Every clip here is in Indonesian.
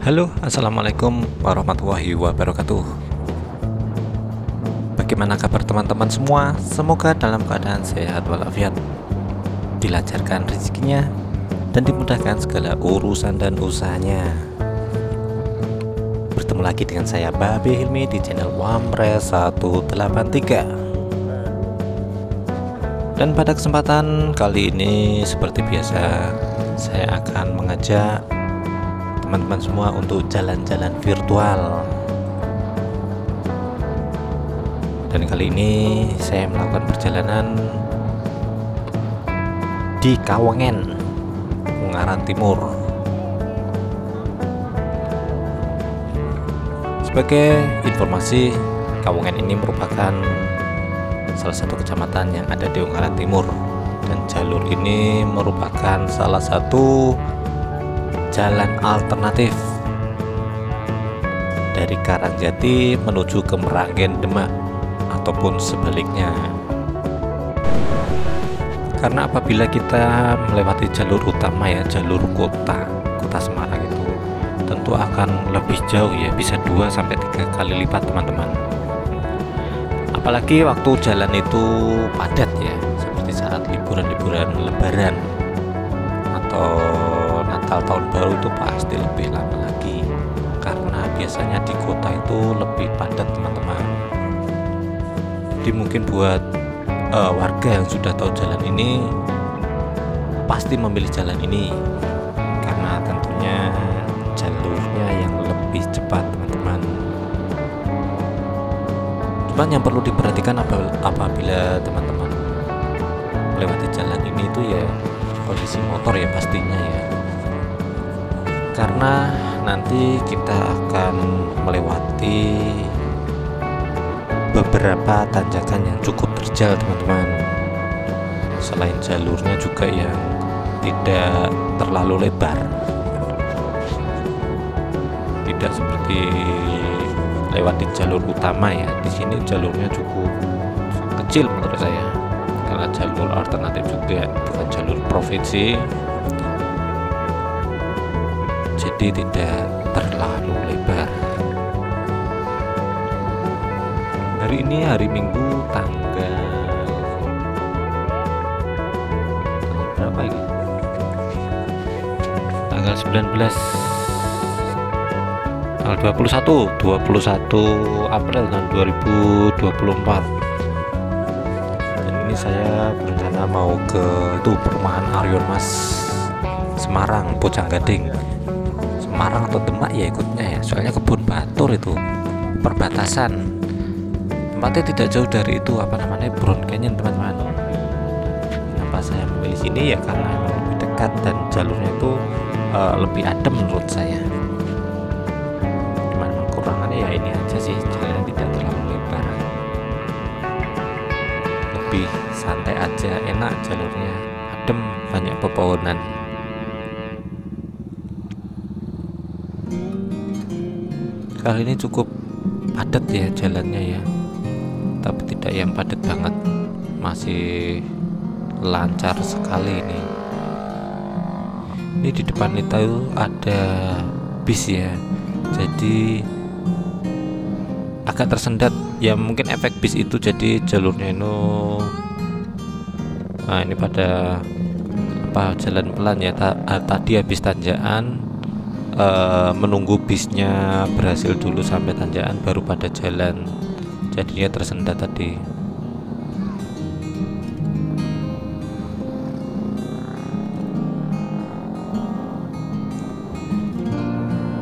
Halo, assalamualaikum warahmatullahi wabarakatuh. Bagaimana kabar teman-teman semua? Semoga dalam keadaan sehat walafiat, dilancarkan rezekinya, dan dimudahkan segala urusan dan usahanya. Bertemu lagi dengan saya Babe Hilmi di channel Wamres 183. Dan pada kesempatan kali ini seperti biasa, saya akan mengajak teman-teman semua untuk jalan-jalan virtual. Dan kali ini saya melakukan perjalanan di Kawengen, Ungaran Timur. Sebagai informasi, Kawengen ini merupakan salah satu kecamatan yang ada di Ungaran Timur, dan jalur ini merupakan salah satu jalan alternatif dari Karangjati menuju ke Meranggen Demak ataupun sebaliknya. Karena apabila kita melewati jalur utama ya, jalur kota Semarang itu tentu akan lebih jauh ya, bisa 2-3 kali lipat teman-teman. Apalagi waktu jalan itu padat ya, seperti saat liburan-liburan Lebaran atau Natal tahun baru itu pasti lebih lama lagi, karena biasanya di kota itu lebih padat teman-teman. Jadi mungkin buat warga yang sudah tahu jalan ini pasti memilih jalan ini, karena tentunya jalurnya yang lebih cepat teman-teman. Cuman yang perlu diperhatikan apabila teman-teman melewati jalan ini itu ya kondisi motor ya pastinya ya, karena nanti kita akan melewati beberapa tanjakan yang cukup terjal teman-teman. Selain jalurnya juga yang tidak terlalu lebar, tidak seperti lewat di jalur utama ya. Di sini jalurnya cukup kecil menurut saya, karena jalur alternatif juga, bukan jalur provinsi, jadi tidak terlalu lebar. Hari ini hari Minggu tanggal berapa ini? Tanggal 19, tanggal 21 April tahun 2024. Dan ini saya berencana mau ke perumahan Aryon Mas Semarang, Bojang Gading. Semarang atau Demak ya ikutnya ya, soalnya kebun batur itu perbatasan. Tempatnya tidak jauh dari itu, Brown Canyon teman-teman. Kenapa saya memilih sini ya, karena lebih dekat dan jalurnya itu lebih adem menurut saya. Cuman kekurangannya ya ini aja sih, jalannya tidak terlalu lebar, lebih santai aja, enak jalurnya, adem, banyak pepohonan. Kali ini cukup padat ya jalannya ya, tapi tidak yang padat banget, masih lancar sekali ini. Ini di depan itu ada bis ya, jadi agak tersendat ya, mungkin efek bis itu, jadi jalurnya itu ini pada jalan pelan ya. Tadi habis tanjakan, menunggu bisnya berhasil dulu sampai tanjakan baru pada jalan, jadinya tersendat tadi.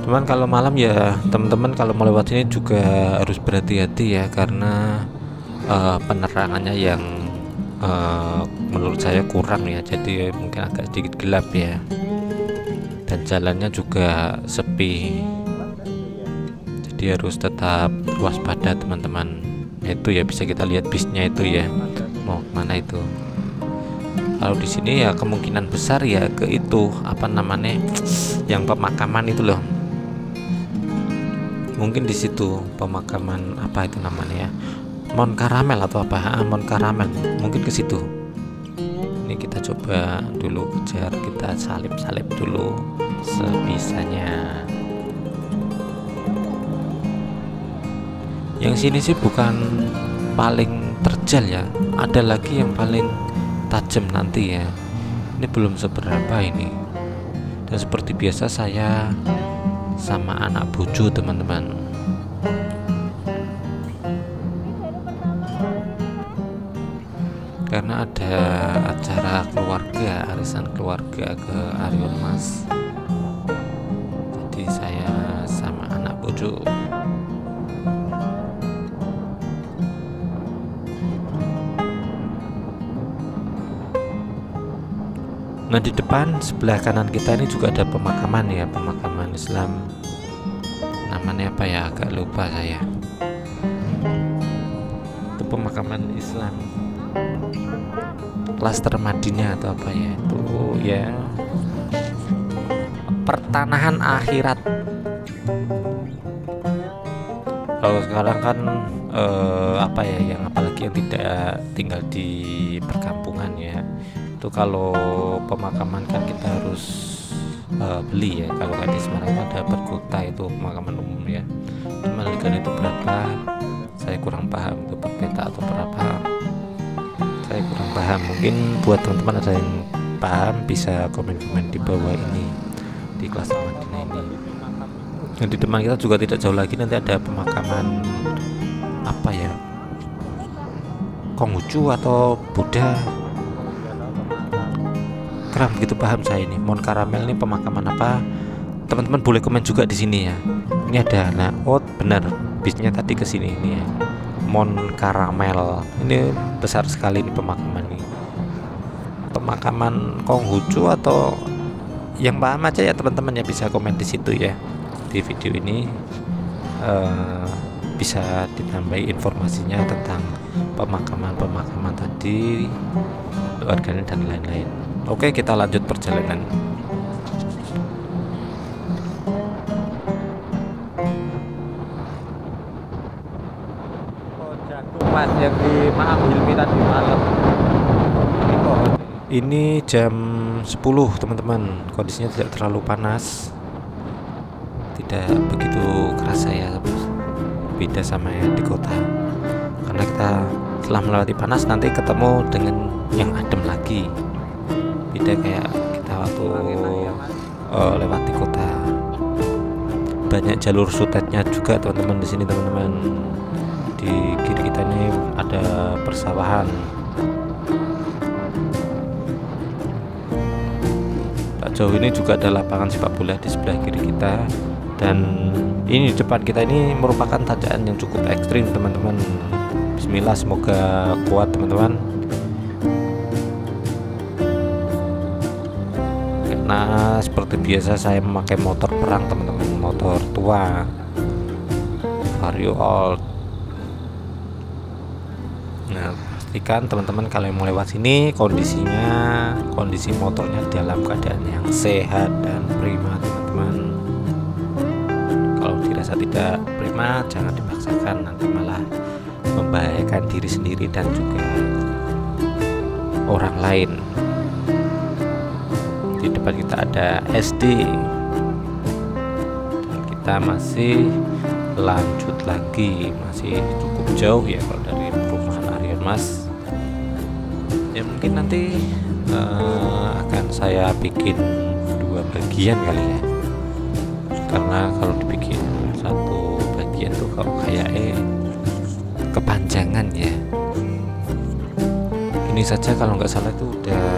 Cuman kalau malam ya teman-teman, kalau melewati ini juga harus berhati-hati ya, karena penerangannya yang menurut saya kurang ya, jadi mungkin agak sedikit gelap ya, dan jalannya juga sepi, jadi harus tetap waspada teman-teman. Itu ya bisa kita lihat bisnya itu ya, mau kemana itu. Kalau di sini ya kemungkinan besar ya ke itu yang pemakaman itu loh, mungkin di situ pemakaman itu namanya ya, Mount Karamel atau Mount Karamel, mungkin ke situ. Ini kita coba dulu kejar, kita salip-salip dulu sebisanya. Yang sini sih bukan paling terjal ya, ada lagi yang paling tajam nanti ya. Ini belum seberapa ini. Dan seperti biasa saya sama anak bojo teman-teman. Karena ada acara keluarga, arisan keluarga ke Arion Mas. Jadi saya sama anak bojo. Nah, di depan sebelah kanan kita ini juga ada pemakaman ya, pemakaman Islam. Namanya apa ya? Agak lupa saya. Itu pemakaman Islam. Klaster Madinah atau apa ya? Itu ya. Pertanahan akhirat. Kalau sekarang kan apa ya, yang apalagi yang tidak tinggal di perkampungan ya. Itu kalau pemakaman kan kita harus beli ya. Kalau kayak di Semarang ada Berkota, itu pemakaman umum ya. Cuma legal itu berapa saya kurang paham, itu per peta atau berapa saya kurang paham. Mungkin buat teman-teman ada yang paham bisa komen-komen di bawah ini, di kelas Madinah ini. Dan di depan kita juga tidak jauh lagi nanti ada pemakaman apa ya, Konghucu atau Buddha, kurang begitu paham saya ini. Mon Karamel ini pemakaman apa? Teman-teman boleh komen juga di sini ya. Ini ada, nah, oh benar, bisnya tadi ke sini ini ya. Mon Karamel. Ini besar sekali ini pemakaman ini. Pemakaman Konghucu atau yang paham aja ya teman-teman ya, bisa komen di situ ya. Di video ini bisa ditambahi informasinya tentang pemakaman-pemakaman tadi, keluarganya dan lain-lain. Oke, kita lanjut perjalanan. Mas yang di Maam Hilmi tadi malam. Ini jam 10 teman-teman. Kondisinya tidak terlalu panas. Tidak begitu kerasa ya. Beda sama yang di kota. Karena kita setelah melewati panas nanti ketemu dengan yang adem lagi. Beda kayak kita waktu lewati kota. Banyak jalur sutetnya juga teman-teman di sini teman-teman. Di kiri kita ini ada persawahan. Tak jauh ini juga ada lapangan sepak bola di sebelah kiri kita. Dan ini di depan kita ini merupakan tanjakan yang cukup ekstrim teman-teman. Bismillah, semoga kuat teman-teman. Nah, seperti biasa saya memakai motor perang teman-teman, motor tua Vario Old. Nah, pastikan teman-teman kalau yang mau lewat sini kondisi motornya dalam keadaan yang sehat dan prima teman-teman. Kalau dirasa tidak prima jangan dipaksakan, nanti malah membahayakan diri sendiri dan juga orang lain. Di depan kita ada SD dan kita masih lanjut lagi, masih cukup jauh ya kalau dari perumahan Arion Mas ya. Mungkin nanti akan saya bikin 2 bagian kali ya, karena kalau dibikin satu bagian tuh kok kayaknya kepanjangan ya. Ini saja kalau nggak salah itu udah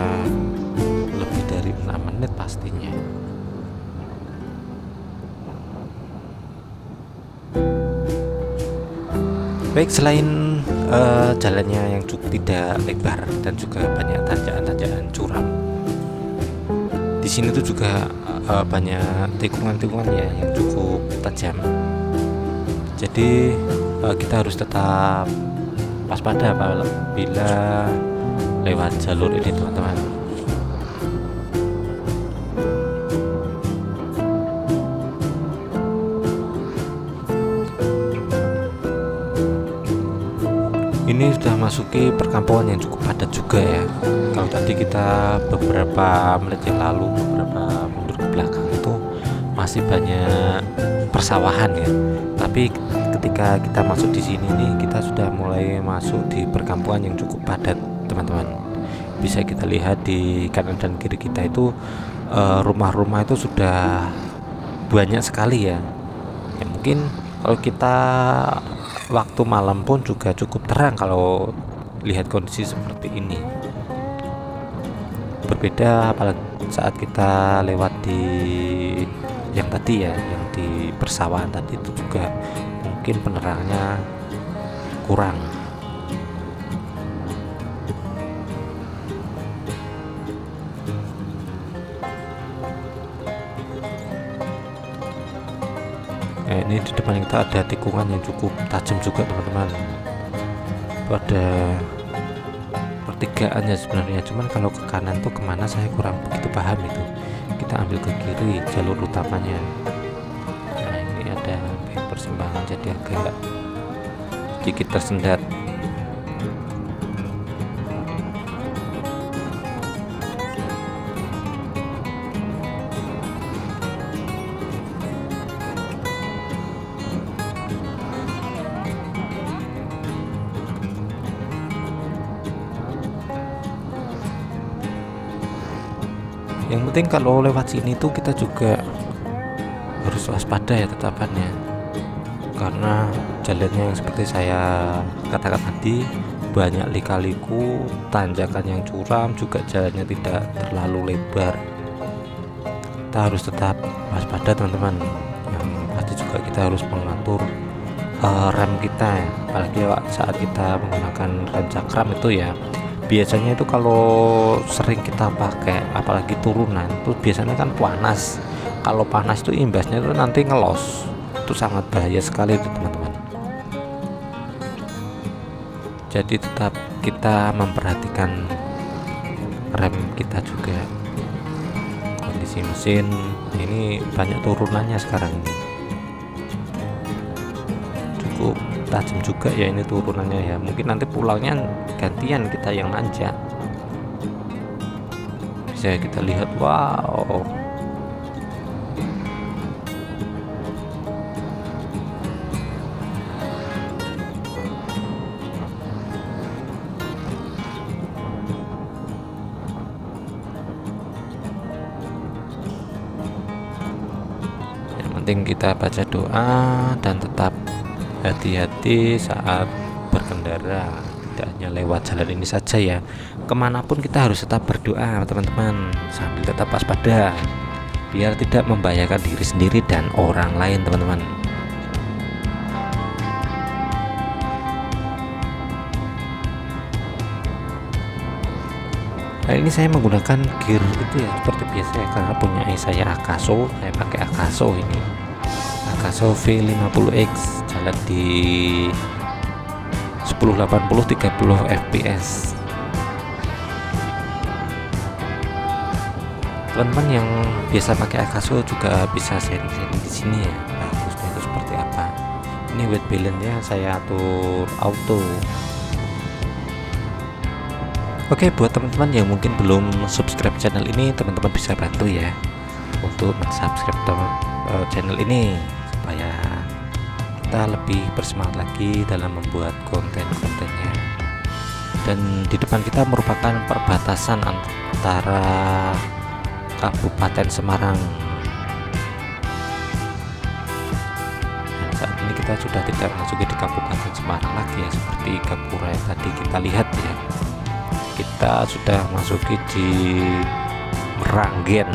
lebih dari 6 menit pastinya. Baik, selain jalannya yang cukup tidak lebar dan juga banyak tanjakan-tanjakan curam, di sini tuh juga banyak tikungan-tikungan ya yang cukup tajam. Jadi kita harus tetap waspada apabila lewat jalur ini teman-teman. Ini sudah masuki perkampungan yang cukup padat juga ya. Kalau tadi kita beberapa menit yang lalu, beberapa mundur ke belakang itu masih banyak persawahan ya. Tapi ketika kita masuk di sini nih, kita sudah mulai masuk di perkampungan yang cukup padat, teman-teman. Bisa kita lihat di kanan dan kiri kita itu rumah-rumah itu sudah banyak sekali ya. Ya mungkin kalau kita waktu malam pun juga cukup terang kalau lihat kondisi seperti ini. Berbeda apalagi saat kita lewat di yang tadi ya, yang di persawahan tadi itu juga mungkin penerangannya kurang. Ini di depan kita ada tikungan yang cukup tajam juga, teman-teman. Pada pertigaan ya sebenarnya, cuman kalau ke kanan tuh kemana saya kurang begitu paham itu. Kita ambil ke kiri jalur utamanya. Nah ini ada persimpangan jadi agak sedikit tersendat. Yang penting kalau lewat sini tuh kita juga harus waspada ya tetapannya, karena jalannya yang seperti saya katakan tadi banyak lika-liku, tanjakan yang curam, juga jalannya tidak terlalu lebar. Kita harus tetap waspada, teman-teman. Yang pasti juga kita harus mengatur rem kita ya, apalagi saat kita menggunakan rem cakram itu ya. Biasanya itu kalau sering kita pakai apalagi turunan itu biasanya kan panas. Kalau panas itu imbasnya itu nanti ngelos, itu sangat bahaya sekali itu, teman-teman. Jadi tetap kita memperhatikan rem kita juga, kondisi mesin. Ini banyak turunannya sekarang ini, cukup tajam juga ya ini turunannya ya. Mungkin nanti pulangnya gantian kita yang nanjak. Bisa kita lihat, wow, yang penting kita baca doa dan tetap hati-hati saat berkendara. Tidak hanya lewat jalan ini saja ya, kemanapun kita harus tetap berdoa, teman-teman, sambil tetap waspada biar tidak membahayakan diri sendiri dan orang lain, teman-teman. Nah ini saya menggunakan gear itu ya seperti biasa ya, karena punya saya Akaso, saya pakai Akaso ini, Akaso V50X, jalan di 1080 30 fps. Teman-teman yang biasa pakai Akaso juga bisa sharing-sharing di sini ya, bagusnya itu seperti apa. Ini weight balance-nya saya atur auto. Oke, buat teman-teman yang mungkin belum subscribe channel ini, teman-teman bisa bantu ya untuk subscribe channel ini supaya kita lebih bersemangat lagi dalam membuat konten-kontennya. Dan di depan kita merupakan perbatasan antara Kabupaten Semarang. Dan saat ini kita sudah tidak memasuki di Kabupaten Semarang lagi ya, seperti Gapura yang tadi kita lihat ya. Kita sudah masuki di Meranggen,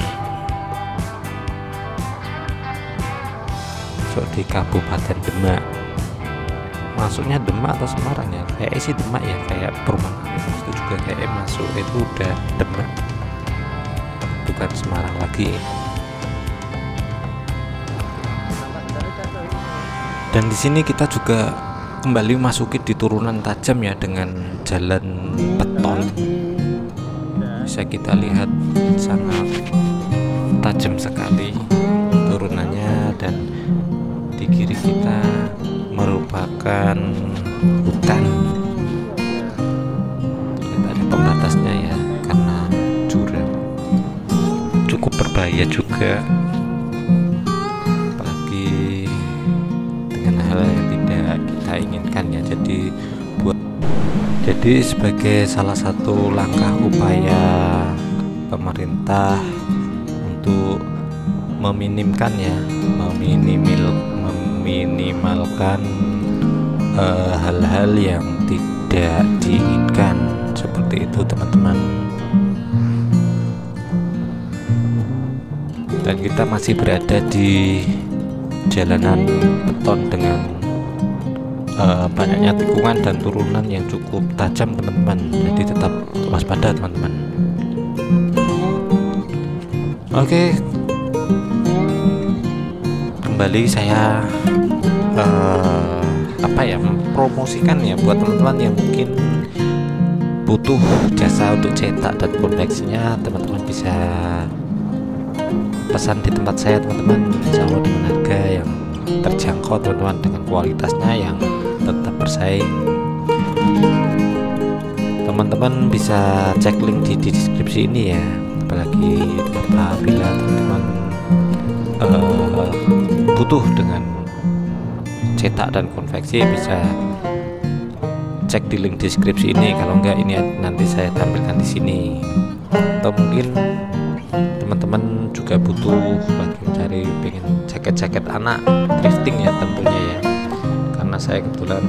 di Kabupaten Demak. Masuknya Demak atau Semarang ya, kayak isi Demak ya, kayak perumahan itu juga kayak masuk itu udah Demak, bukan Semarang lagi. Dan di sini kita juga kembali masuki di turunan tajam ya, dengan jalan beton. Bisa kita lihat sangat tajam sekali turunannya, dan di kiri kita merupakan hutan. Kita ada pembatasnya ya, karena jurang, cukup berbahaya juga, apalagi dengan hal yang tidak Jadi sebagai salah satu langkah upaya pemerintah untuk meminimalkan hal-hal yang tidak diinginkan seperti itu teman-teman. Dan kita masih berada di jalanan beton dengan banyaknya tikungan dan turunan yang cukup tajam teman-teman, jadi tetap waspada teman-teman. Oke, kembali saya mempromosikan ya buat teman-teman yang mungkin butuh jasa untuk cetak dan konveksinya. Teman-teman bisa pesan di tempat saya teman-teman, insya Allah dengan harga yang terjangkau teman-teman, dengan kualitasnya yang tetap bersaing. Teman-teman bisa cek link di deskripsi ini ya, apalagi apabila teman-teman butuh dengan cetak dan konveksi bisa cek di link deskripsi ini. Kalau enggak, ini nanti saya tampilkan di sini. Atau mungkin teman-teman juga butuh lagi mencari pengen jaket-jaket anak thrifting ya tentunya ya, karena saya kebetulan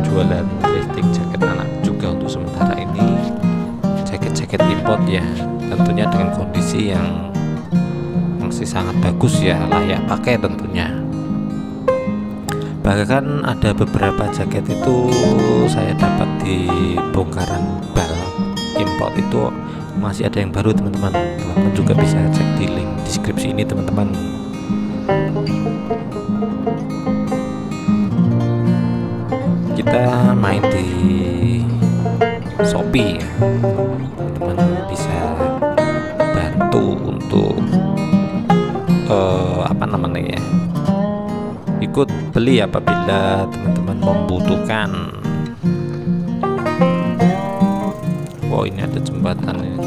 jualan thrifting jaket anak juga untuk sementara ini, jaket-jaket import ya, tentunya dengan kondisi yang masih sangat bagus ya, layak pakai tentunya. Bahkan ada beberapa jaket itu saya dapat di bongkaran bal import itu masih ada yang baru teman-teman. Teman-teman juga bisa cek di link deskripsi ini teman-teman. Kita main di Shopee ya, teman-teman bisa bantu untuk ikut beli apabila teman-teman membutuhkan. Oh, ini ada jembatan ini.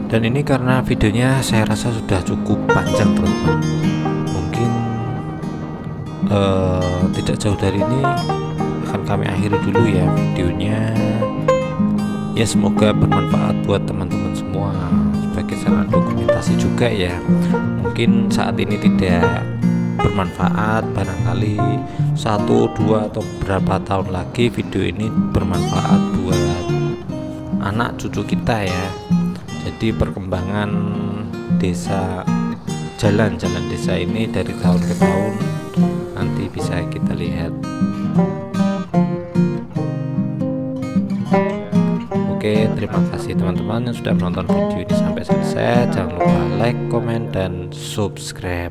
Dan ini karena videonya saya rasa sudah cukup panjang teman-teman, mungkin tidak jauh dari ini akan kami akhiri dulu ya videonya. Ya semoga bermanfaat buat teman-teman semua sebagai sarana dokumentasi juga ya. Mungkin saat ini tidak bermanfaat, barangkali 1, 2 atau beberapa tahun lagi video ini bermanfaat buat anak cucu kita ya. Jadi perkembangan desa, jalan-jalan desa ini dari tahun ke tahun nanti bisa kita lihat. Oke, terima kasih teman-teman yang sudah menonton video ini sampai selesai. Jangan lupa like, komen, dan subscribe.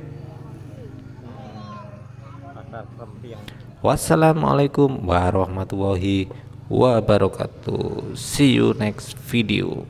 Wassalamualaikum warahmatullahi wabarakatuh. See you next video.